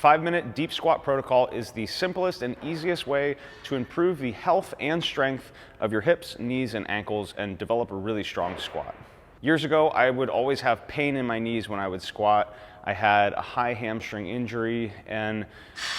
5-minute deep squat protocol is the simplest and easiest way to improve the health and strength of your hips, knees, and ankles and develop a really strong squat. Years ago, I would always have pain in my knees when I would squat. I had a high hamstring injury, and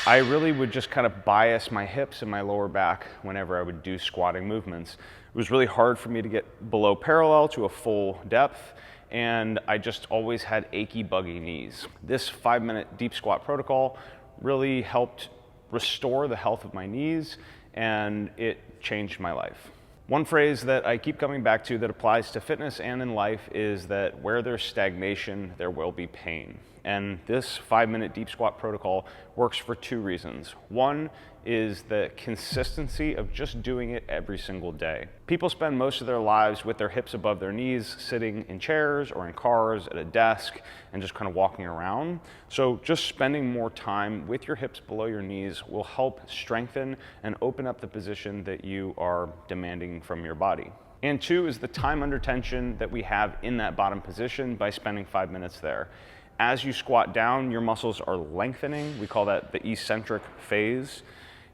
I really would just kind of bias my hips and my lower back whenever I would do squatting movements. It was really hard for me to get below parallel to a full depth, and I just always had achy, buggy knees. This 5-minute deep squat protocol really helped restore the health of my knees, and it changed my life. One phrase that I keep coming back to that applies to fitness and in life is that where there's stagnation, there will be pain. And this 5-minute deep squat protocol works for 2 reasons. One is the consistency of just doing it every single day. People spend most of their lives with their hips above their knees, sitting in chairs or in cars at a desk and just kind of walking around. So just spending more time with your hips below your knees will help strengthen and open up the position that you are demanding from your body. And 2 is the time under tension that we have in that bottom position by spending 5 minutes there. As you squat down, your muscles are lengthening. We call that the eccentric phase.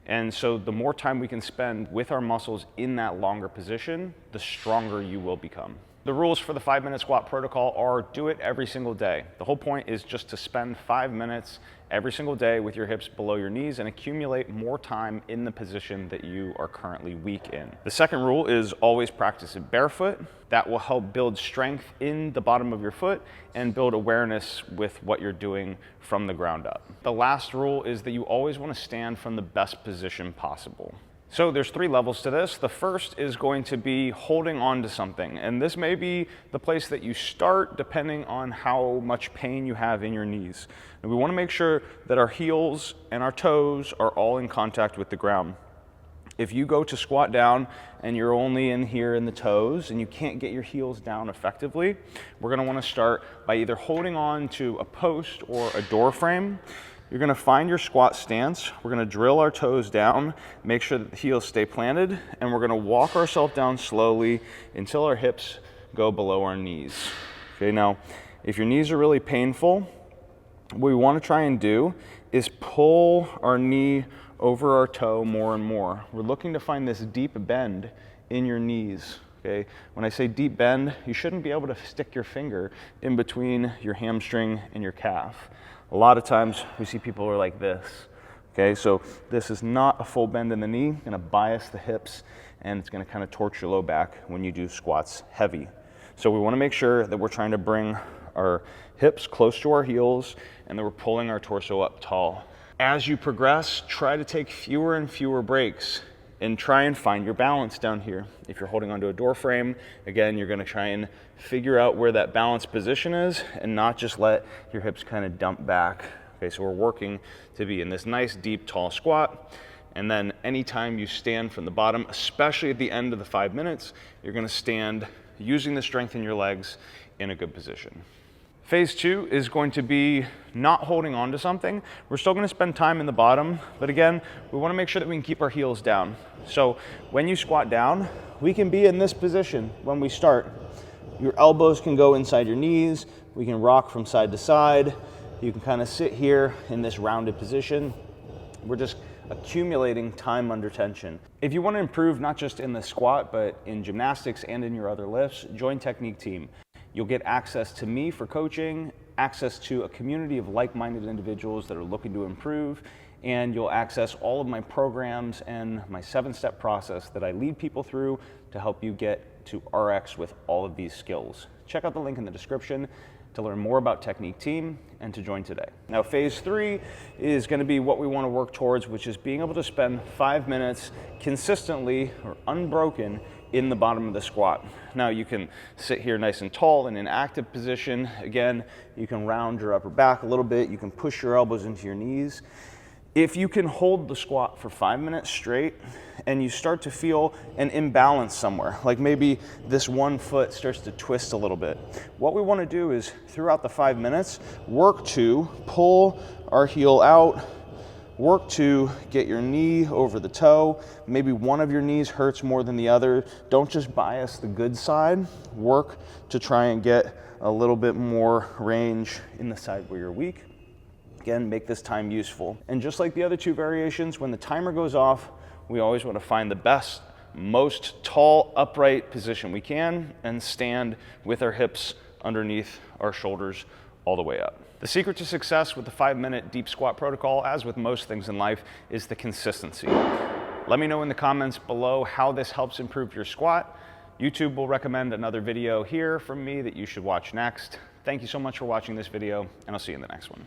And so the more time we can spend with our muscles in that longer position, the stronger you will become. The rules for the 5-minute squat protocol are do it every single day. The whole point is just to spend 5 minutes every single day with your hips below your knees and accumulate more time in the position that you are currently weak in. The second rule is always practice it barefoot. That will help build strength in the bottom of your foot and build awareness with what you're doing from the ground up. The last rule is that you always want to stand from the best position possible. So there's 3 levels to this. The first is going to be holding on to something. And this may be the place that you start depending on how much pain you have in your knees. And we want to make sure that our heels and our toes are all in contact with the ground. If you go to squat down and you're only in here in the toes and you can't get your heels down effectively, we're going to want to start by either holding on to a post or a door frame. You're going to find your squat stance. We're going to drill our toes down, make sure that the heels stay planted, and we're going to walk ourselves down slowly until our hips go below our knees. Okay, now, if your knees are really painful, what we want to try and do is pull our knee over our toe more and more. We're looking to find this deep bend in your knees. Okay? When I say deep bend, you shouldn't be able to stick your finger in between your hamstring and your calf. A lot of times we see people are like this. Okay, so this is not a full bend in the knee. Going to bias the hips, and it's going to kind of torch your low back when you do squats heavy. So we want to make sure that we're trying to bring our hips close to our heels and that we're pulling our torso up tall. As you progress, try to take fewer and fewer breaks and try and find your balance down here. If you're holding onto a door frame, again, you're going to try and figure out where that balance position is and not just let your hips kind of dump back. Okay, so we're working to be in this nice, deep, tall squat. And then anytime you stand from the bottom, especially at the end of the 5 minutes, you're going to stand using the strength in your legs in a good position. Phase 2 is going to be not holding on to something. We're still going to spend time in the bottom, but again, we want to make sure that we can keep our heels down. So when you squat down, we can be in this position when we start. Your elbows can go inside your knees. We can rock from side to side. You can kind of sit here in this rounded position. We're just accumulating time under tension. If you want to improve not just in the squat, but in gymnastics and in your other lifts, join Technique Team. You'll get access to me for coaching, access to a community of like-minded individuals that are looking to improve, and you'll access all of my programs and my 7-step process that I lead people through to help you get to RX with all of these skills. Check out the link in the description to learn more about Technique Team and to join today. Now, phase 3 is going to be what we want to work towards, which is being able to spend 5 minutes consistently or unbroken in the bottom of the squat. Now you can sit here nice and tall in an active position. Again, you can round your upper back a little bit. You can push your elbows into your knees. If you can hold the squat for 5 minutes straight and you start to feel an imbalance somewhere, like maybe this one foot starts to twist a little bit, what we want to do is throughout the 5 minutes, work to pull our heel out, work to get your knee over the toe. Maybe one of your knees hurts more than the other. Don't just bias the good side. Work to try and get a little bit more range in the side where you're weak. again, make this time useful. And just like the other two variations, when the timer goes off, we always want to find the best, most tall, upright position we can and stand with our hips underneath our shoulders all the way up. The secret to success with the 5-minute deep squat protocol, as with most things in life, is the consistency. Let me know in the comments below how this helps improve your squat. YouTube will recommend another video here from me that you should watch next. Thank you so much for watching this video, and I'll see you in the next one.